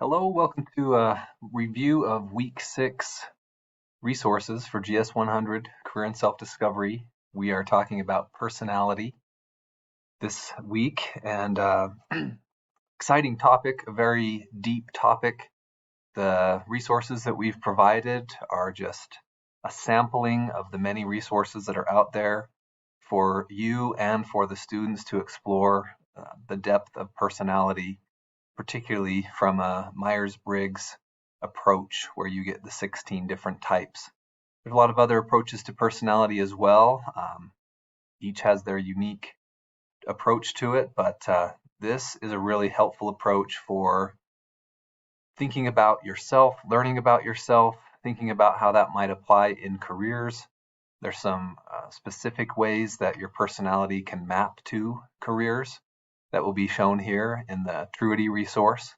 Hello, welcome to a review of Week 6 resources for GS100 Career and Self-Discovery. We are talking about personality this week, and exciting topic, a very deep topic. The resources that we've provided are just a sampling of the many resources that are out there for you and for the students to explore the depth of personality, particularly from a Myers-Briggs approach where you get the 16 different types. There's a lot of other approaches to personality as well. Each has their unique approach to it, but this is a really helpful approach for thinking about yourself, learning about yourself, thinking about how that might apply in careers. There's some specific ways that your personality can map to careers that will be shown here in the Truity resource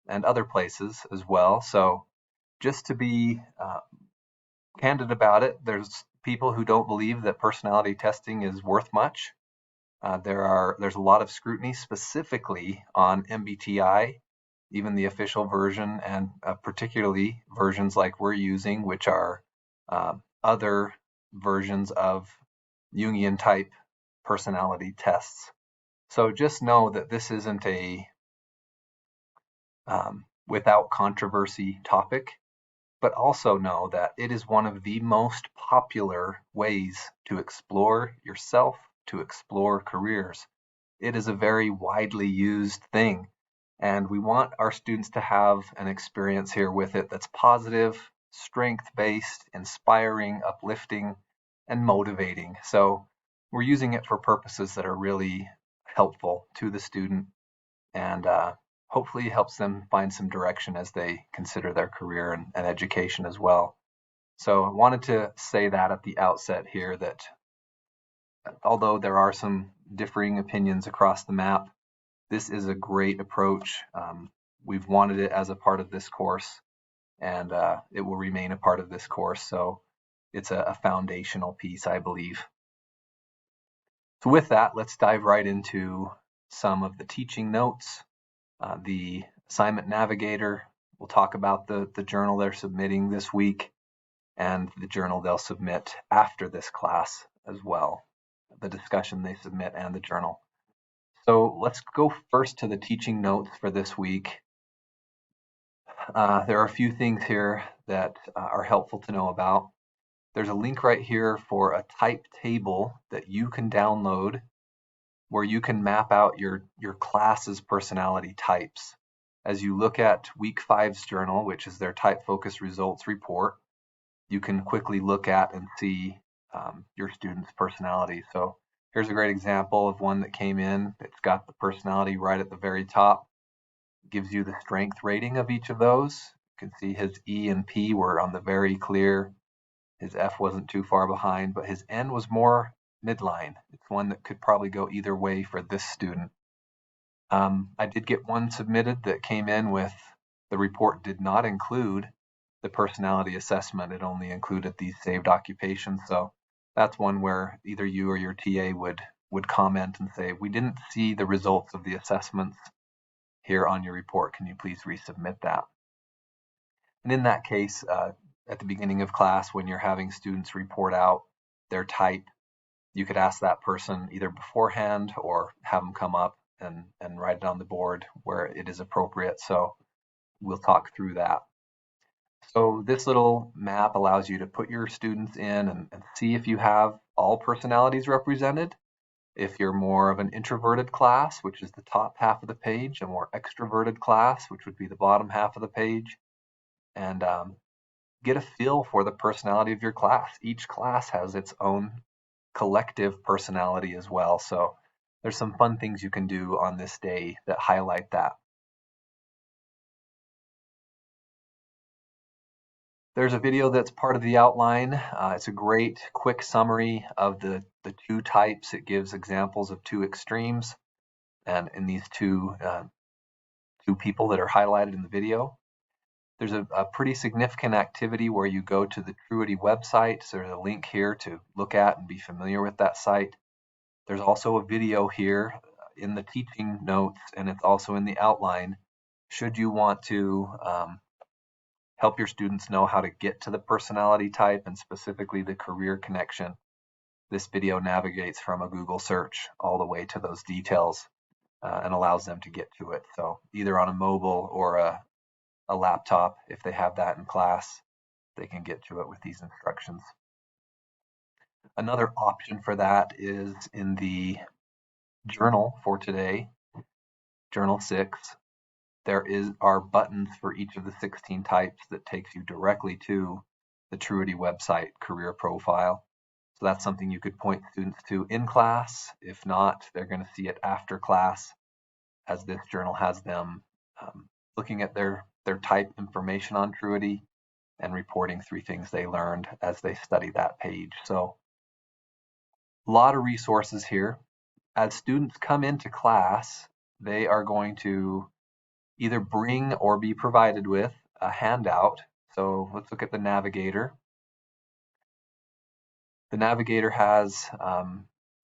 and other places as well. So just to be candid about it, there's people who don't believe that personality testing is worth much. There's a lot of scrutiny specifically on MBTI, even the official version, and particularly versions like we're using, which are other versions of Jungian type personality tests. So just know that this isn't a without controversy topic, but also know that it is one of the most popular ways to explore yourself, to explore careers. It is a very widely used thing, and we want our students to have an experience here with it that's positive, strength-based, inspiring, uplifting, and motivating. So we're using it for purposes that are really helpful to the student and hopefully helps them find some direction as they consider their career and education as well. So I wanted to say that at the outset here, that although there are some differing opinions across the map, this is a great approach. We've wanted it as a part of this course, and it will remain a part of this course. So it's a foundational piece, I believe. So with that, let's dive right into some of the teaching notes. The assignment navigator will talk about the journal they're submitting this week and the journal they'll submit after this class as well, the discussion they submit and the journal. So let's go first to the teaching notes for this week. There are a few things here that are helpful to know about. There's a link right here for a type table that you can download where you can map out your class's personality types. As you look at week 5's journal, which is their type focus results report, you can quickly look at and see your student's personality. So here's a great example of one that came in. It's got the personality right at the very top. It gives you the strength rating of each of those. You can see his E and P were on the very clear. His F wasn't too far behind, but his N was more midline. It's one that could probably go either way for this student. I did get one submitted that came in with the report did not include the personality assessment. It only included these saved occupations. So that's one where either you or your TA would comment and say, we didn't see the results of the assessments here on your report. Can you please resubmit that? And in that case, at the beginning of class, when you're having students report out their type, you could ask that person either beforehand or have them come up and write it on the board where it is appropriate. So we'll talk through that. So this little map allows you to put your students in and see if you have all personalities represented. If you're more of an introverted class, which is the top half of the page, a more extroverted class, which would be the bottom half of the page, and get a feel for the personality of your class. Each class has its own collective personality as well. So there's some fun things you can do on this day that highlight that. There's a video that's part of the outline. It's a great quick summary of the two types. It gives examples of two extremes and in these two people that are highlighted in the video. There's a pretty significant activity where you go to the Truity website. So there's a link here to look at and be familiar with that site. There's also a video here in the teaching notes, and it's also in the outline Should you want to help your students know how to get to the personality type and specifically the career connection, this video navigates from a Google search all the way to those details and allows them to get to it. So either on a mobile or a laptop, if they have that in class, they can get to it with these instructions. Another option for that is in the journal for today, Journal 6. There are buttons for each of the 16 types that takes you directly to the Truity website career profile. So that's something you could point students to in class. If not, they're going to see it after class, as this journal has them looking at their type information on Truity and reporting 3 things they learned as they study that page. So a lot of resources here. As students come into class, they are going to either bring or be provided with a handout. So let's look at the Navigator. The Navigator has,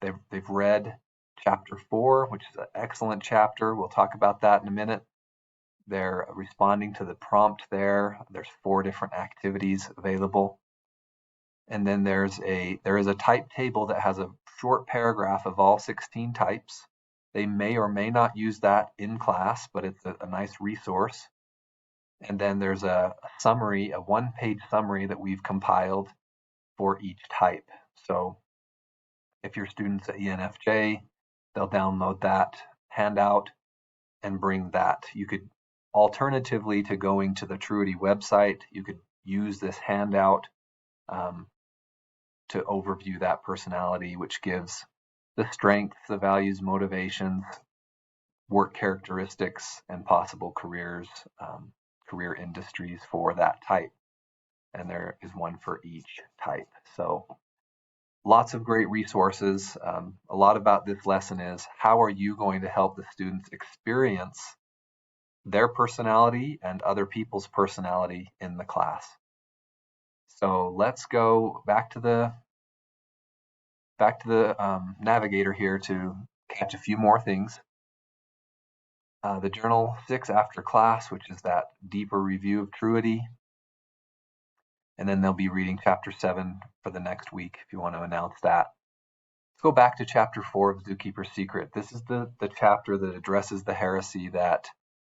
they've read chapter 4, which is an excellent chapter. We'll talk about that in a minute. They're responding to the prompt there. There's 4 different activities available. And then there is a type table that has a short paragraph of all 16 types. They may or may not use that in class, but it's a nice resource. And then there's a summary, a 1-page summary that we've compiled for each type. So if your students at ENFJ, they'll download that handout and bring that. You could, alternatively to going to the Truity website, you could use this handout to overview that personality, which gives the strengths, the values, motivations, work characteristics, and possible careers, career industries for that type. And there is one for each type. So lots of great resources. A lot about this lesson is how are you going to help the students experience their personality and other people's personality in the class. So let's go back to the Navigator here to catch a few more things. The Journal 6 after class, which is that deeper review of Truity. And then they'll be reading chapter 7 for the next week if you want to announce that. Let's go back to chapter 4 of Zookeeper's Secret. This is the chapter that addresses the heresy that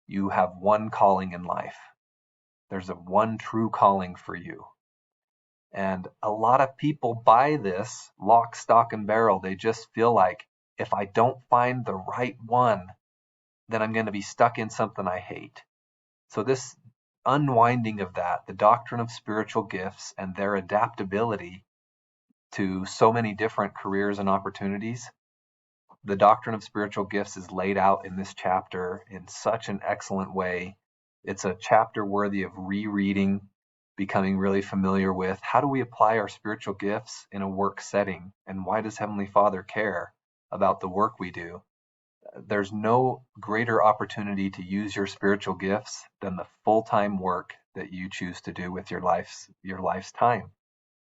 you have one calling in life. There's a one true calling for you. And a lot of people buy this lock, stock, and barrel. They just feel like if I don't find the right one, then I'm going to be stuck in something I hate. So this unwinding of that, the doctrine of spiritual gifts and their adaptability to so many different careers and opportunities, the doctrine of spiritual gifts is laid out in this chapter in such an excellent way. It's a chapter worthy of rereading, becoming really familiar with how do we apply our spiritual gifts in a work setting, and why does Heavenly Father care about the work we do? There's no greater opportunity to use your spiritual gifts than the full-time work that you choose to do with your life's time.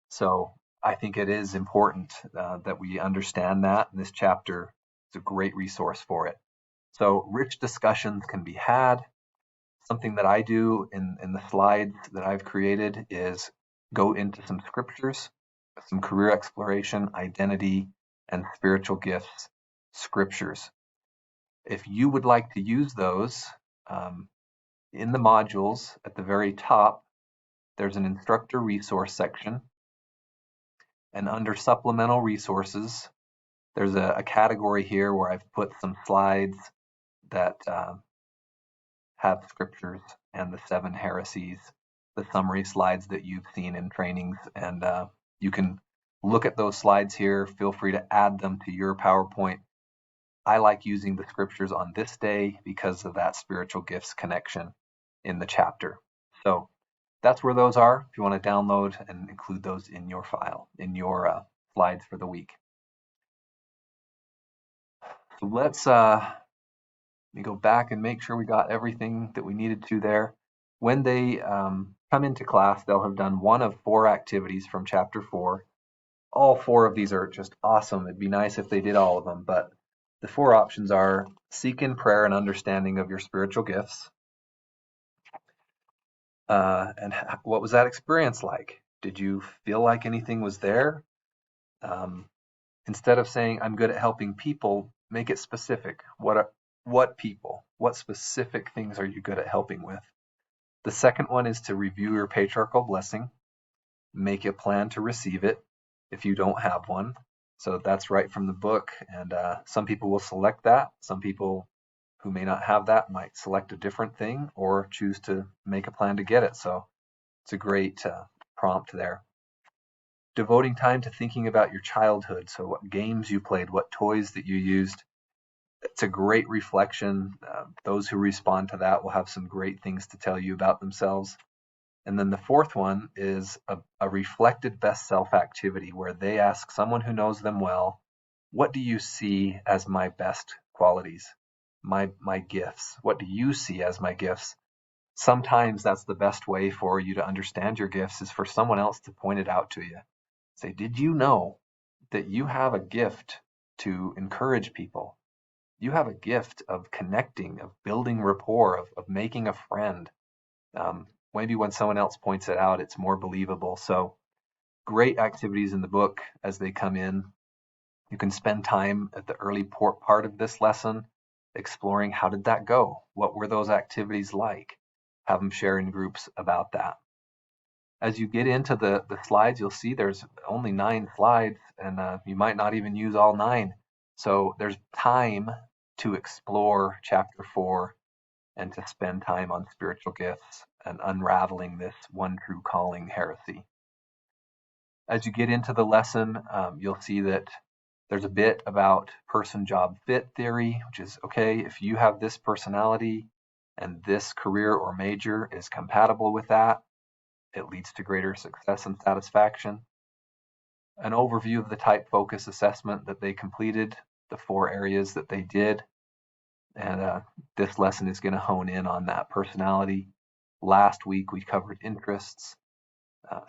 So I think it is important that we understand that, and this chapter is a great resource for it. So rich discussions can be had. Something that I do in the slides that I've created is go into some scriptures, some career exploration, identity, and spiritual gifts scriptures. If you would like to use those in the modules at the very top, there's an instructor resource section. And under supplemental resources, there's a category here where I've put some slides that have scriptures and the 7 heresies, the summary slides that you've seen in trainings. And you can look at those slides here. Feel free to add them to your PowerPoint. I like using the scriptures on this day because of that spiritual gifts connection in the chapter. So that's where those are if you want to download and include those in your file, in your slides for the week. So let's let me go back and make sure we got everything that we needed to there. When they come into class, they'll have done one of 4 activities from chapter 4. All 4 of these are just awesome. It'd be nice if they did all of them, but the 4 options are seek in prayer an understanding of your spiritual gifts, And what was that experience like? Did you feel like anything was there? Um, Instead of saying I'm good at helping people, make it specific. What people? What specific things are you good at helping with? The second one is to review your patriarchal blessing. Make a plan to receive it if you don't have one. So that's right from the book. And some people will select that. Some people who may not have that might select a different thing or choose to make a plan to get it. So it's a great prompt there. Devoting time to thinking about your childhood. So what games you played, what toys that you used. It's a great reflection. Those who respond to that will have some great things to tell you about themselves. And then the fourth one is a reflected best self activity where they ask someone who knows them well, what do you see as my best qualities, my gifts? What do you see as my gifts? Sometimes that's the best way for you to understand your gifts is for someone else to point it out to you. Say, did you know that you have a gift to encourage people? You have a gift of connecting, of building rapport, of making a friend. Maybe when someone else points it out, it's more believable. So great activities in the book as they come in. You can spend time at the early part of this lesson exploring how did that go? What were those activities like? Have them share in groups about that. As you get into the slides, you'll see there's only 9 slides, and you might not even use all 9. So there's time to explore chapter 4 and to spend time on spiritual gifts and unraveling this one true calling heresy. As you get into the lesson, you'll see that there's a bit about person job fit theory, which is okay, if you have this personality and this career or major is compatible with that, it leads to greater success and satisfaction. An overview of the type focus assessment that they completed, the 4 areas that they did, and this lesson is going to hone in on that personality. Last week we covered interests.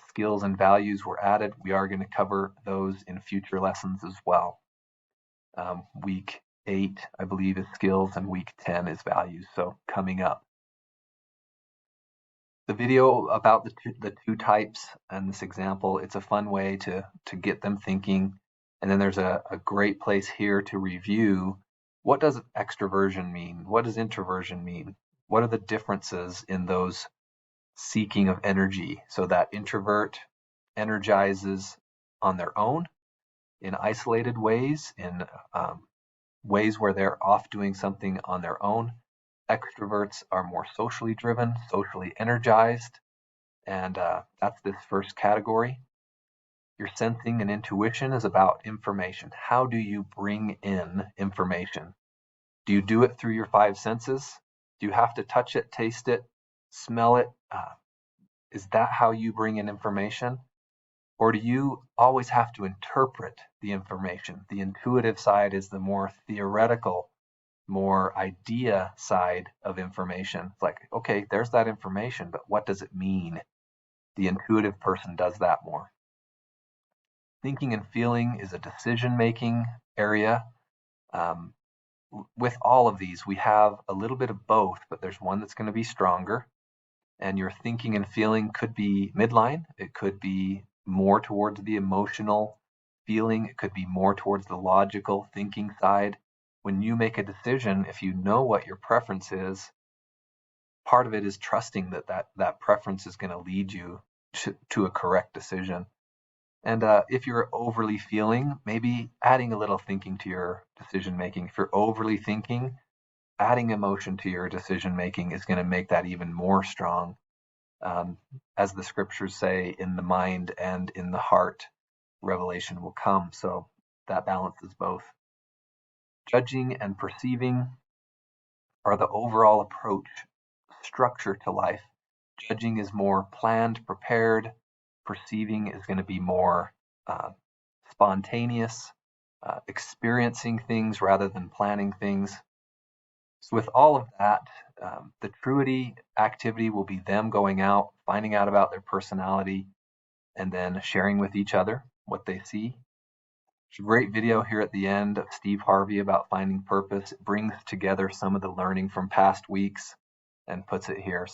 Skills and values were added. We are going to cover those in future lessons as well. Week 8, I believe, is skills, and week 10 is values. So coming up. The video about the two types and this example, it's a fun way to get them thinking. And then there's a great place here to review what does extroversion mean? What does introversion mean? What are the differences in those seeking of energy? So that introvert energizes on their own in isolated ways, in ways where they're off doing something on their own. Extroverts are more socially driven, socially energized, and that's this first category. Your sensing and intuition is about information. How do you bring in information? Do you do it through your 5 senses? Do you have to touch it, taste it, smell it? Is that how you bring in information? Or do you always have to interpret the information? The intuitive side is the more theoretical, more idea side of information. It's like, okay, there's that information, but what does it mean? The intuitive person does that more. Thinking and feeling is a decision-making area. With all of these, we have a little bit of both, but there's one that's going to be stronger. And your thinking and feeling could be midline. It could be more towards the emotional feeling. It could be more towards the logical thinking side. When you make a decision, if you know what your preference is, part of it is trusting that preference is going to lead you to a correct decision. And if you're overly feeling, maybe adding a little thinking to your decision making. If you're overly thinking, adding emotion to your decision making is going to make that even more strong. As the scriptures say, in the mind and in the heart, revelation will come. So that balances both. Judging and perceiving are the overall approach, structure to life. Judging is more planned, prepared. Perceiving is going to be more spontaneous, experiencing things rather than planning things. So with all of that, the truity activity will be them going out, finding out about their personality, and then sharing with each other what they see. There's a great video here at the end of Steve Harvey about finding purpose. It brings together some of the learning from past weeks and puts it here.